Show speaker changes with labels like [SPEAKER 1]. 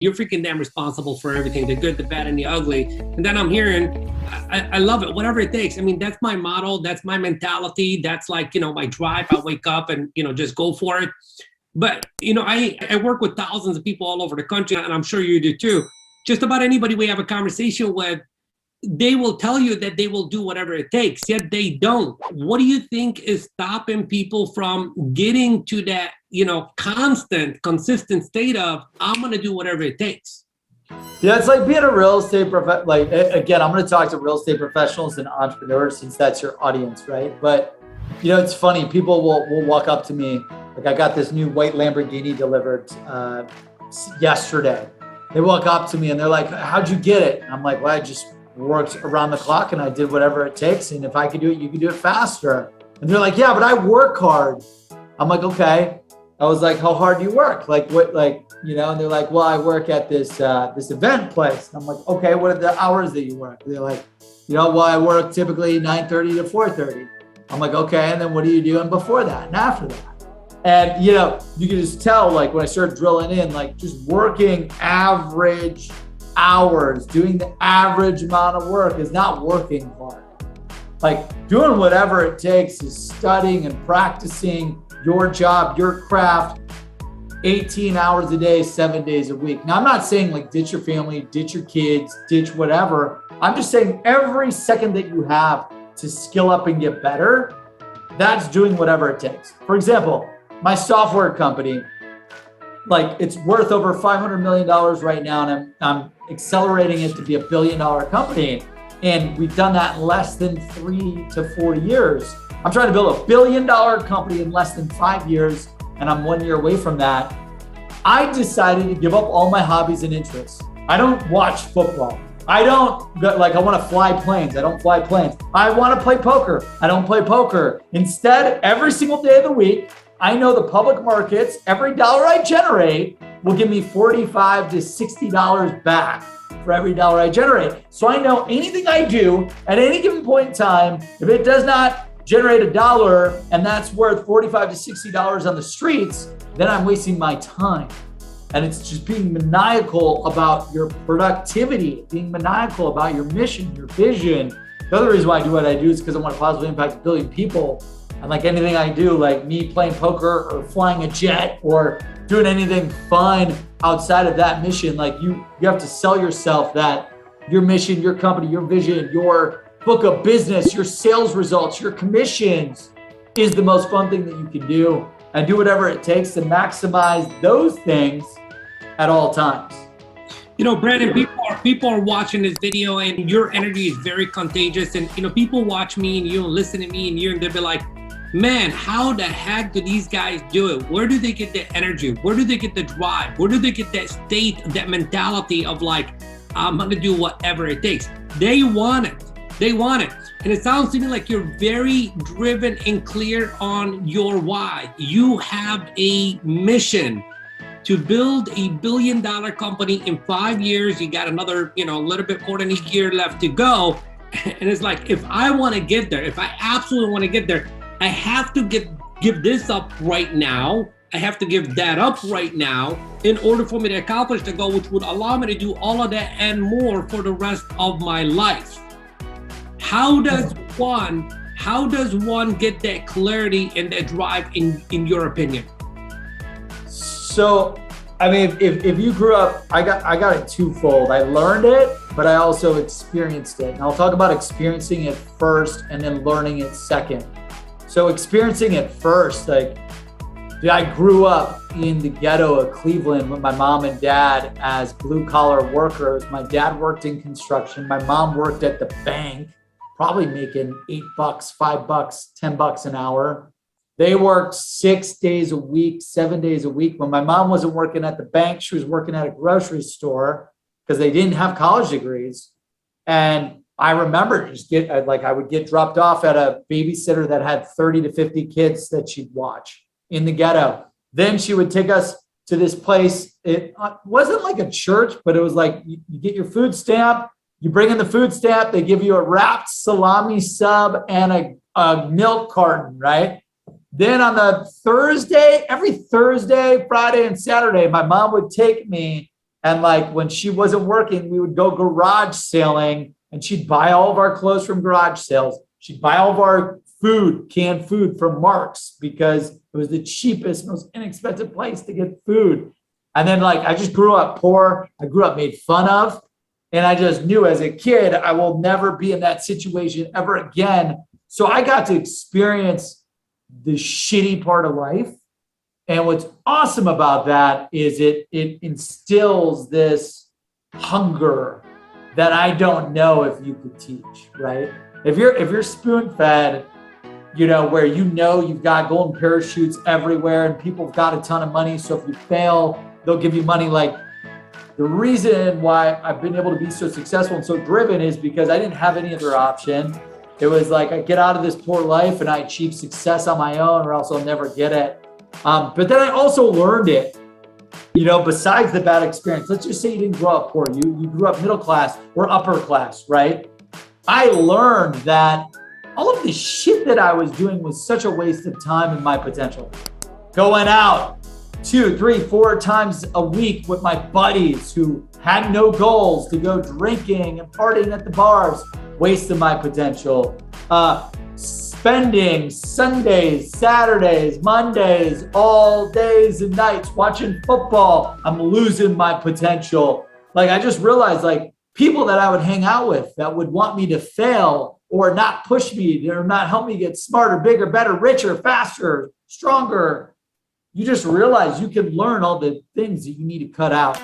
[SPEAKER 1] you're freaking damn responsible for everything, the good, the bad, and the ugly. And then I'm hearing, I love it, whatever it takes. I mean, that's my model. That's my mentality. That's like, my drive. I wake up and, just go for it. But, I work with thousands of people all over the country, and I'm sure you do too. Just about anybody we have a conversation with, they will tell you that they will do whatever it takes, yet they don't. What do you think is stopping people from getting to that, consistent state of, I'm going to do whatever it takes?
[SPEAKER 2] Yeah, it's like being a real estate again, I'm going to talk to real estate professionals and entrepreneurs since that's your audience, right? But, it's funny. People will walk up to me. Like, I got this new white Lamborghini delivered yesterday. They walk up to me and they're like, how'd you get it? And I'm like, well, I just worked around the clock and I did whatever it takes. And if I could do it, you could do it faster. And they're like, yeah, but I work hard. I'm like, okay. I was like, how hard do you work? Like what, and they're like, well, I work at this event place. And I'm like, okay, what are the hours that you work? They're like, well, I work typically 9:30 to 4:30. I'm like, okay. And then what are you doing before that and after that? And, you can just tell, like, when I started drilling in, like, just working average hours, doing the average amount of work is not working hard. Like, doing whatever it takes is studying and practicing your job, your craft, 18 hours a day, 7 days a week. Now, I'm not saying, like, ditch your family, ditch your kids, ditch whatever. I'm just saying every second that you have to skill up and get better, that's doing whatever it takes. For example, my software company, like, it's worth over $500 million right now, and I'm accelerating it to be $1 billion company. And we've done that in less than 3 to 4 years. I'm trying to build $1 billion company in less than 5 years, and I'm 1 year away from that. I decided to give up all my hobbies and interests. I don't watch football. I want to fly planes. I don't fly planes. I want to play poker. I don't play poker. Instead, every single day of the week, I know the public markets, every dollar I generate will give me $45 to $60 back for every dollar I generate. So I know anything I do at any given point in time, if it does not generate $1 and that's worth $45 to $60 on the streets, then I'm wasting my time. And it's just being maniacal about your productivity, being maniacal about your mission, your vision. The other reason why I do what I do is because I want to positively impact 1 billion people. And like anything I do, like me playing poker or flying a jet or doing anything fun outside of that mission, like you have to sell yourself that your mission, your company, your vision, your book of business, your sales results, your commissions is the most fun thing that you can do, and do whatever it takes to maximize those things at all times.
[SPEAKER 1] Brandon, people are watching this video, and your energy is very contagious. And, people watch me and you and listen to me and you, and they'll be like, man, how the heck do these guys do it? Where do they get the energy? Where do they get the drive? Where do they get that state, that mentality of like, I'm going to do whatever it takes? They want it. They want it. And it sounds to me like you're very driven and clear on your why. You have a mission to build $1 billion company in 5 years. You got another, a little bit more than a year left to go. And it's like, if I want to get there, if I absolutely want to get there, I have to give this up right now. I have to give that up right now in order for me to accomplish the goal, which would allow me to do all of that and more for the rest of my life. How does one get that clarity and that drive in your opinion?
[SPEAKER 2] So, I mean, if you grew up, I got it twofold. I learned it, but I also experienced it. And I'll talk about experiencing it first and then learning it second. So experiencing it first, I grew up in the ghetto of Cleveland with my mom and dad as blue collar workers. My dad worked in construction. My mom worked at the bank, probably making $8, $5, $10 an hour. They worked 6 days a week, 7 days a week. When my mom wasn't working at the bank, she was working at a grocery store because they didn't have college degrees. And I remember I would get dropped off at a babysitter that had 30 to 50 kids that she'd watch in the ghetto. Then she would take us to this place. It wasn't like a church, but it was like you get your food stamp, you bring in the food stamp, they give you a wrapped salami sub and a milk carton, right? Then on the every Thursday, Friday, and Saturday, my mom would take me And like when she wasn't working, we would go garage sailing and she'd buy all of our clothes from garage sales. She'd buy all of our food, canned food from Mark's because it was the cheapest, most inexpensive place to get food. And then like, I just grew up poor. I grew up made fun of. And I just knew as a kid, I will never be in that situation ever again. So I got to experience the shitty part of life. And what's awesome about that is it instills this hunger that I don't know if you could teach, right? If you're spoon-fed, you know, where you know you've got golden parachutes everywhere and people have got a ton of money. So if you fail, they'll give you money. Like the reason why I've been able to be so successful and so driven is because I didn't have any other option. It was like, I get out of this poor life and I achieve success on my own or else I'll never get it. But then I also learned it, you know, besides the bad experience. Let's just say you didn't grow up poor. You grew up middle class or upper class, right? I learned that all of the shit that I was doing was such a waste of time and my potential. Going out 2, 3, 4 times a week with my buddies who had no goals to go drinking and partying at the bars, wasted my potential. Spending Sundays, Saturdays, Mondays, all days and nights watching football, I'm losing my potential. Like I just realized like people that I would hang out with that would want me to fail or not push me or not help me get smarter, bigger, better, richer, faster, stronger. You just realize you can learn all the things that you need to cut out.